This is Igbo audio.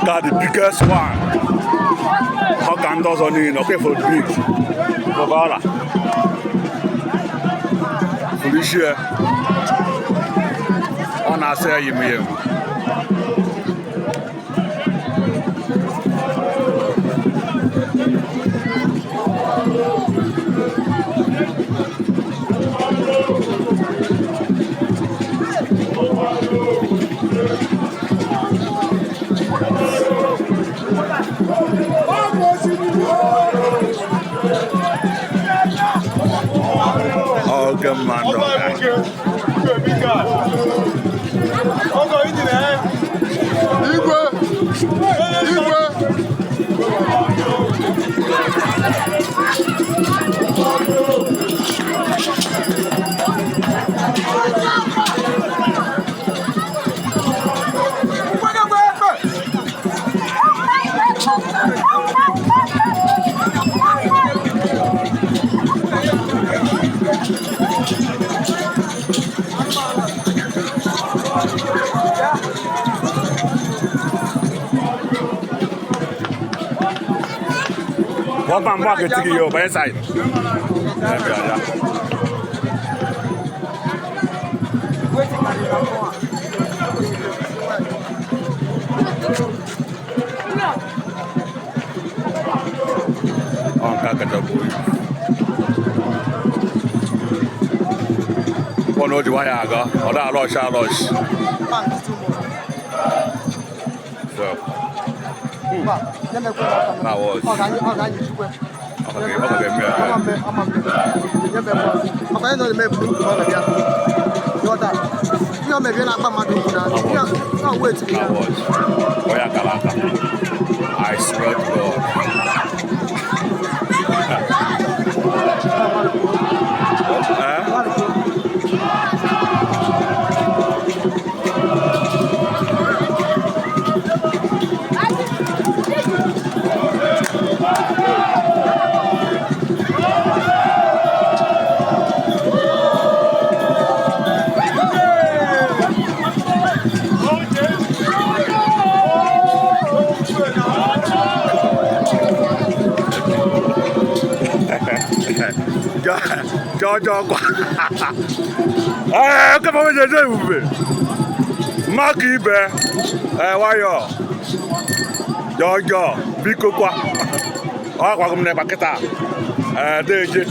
got the biggest one. How can those on in? Okay, for big. Bobala. Felicia. On I say you me. Oh, good man, What man back to you by side? On kakata boy. One old wire go, or that rush. So. That was. I swear to God. Jojo kwa. Kama wewe je ube. Maki ibe. Wayo. Jojo biko kwa. Kwa kumne paketa. Deje.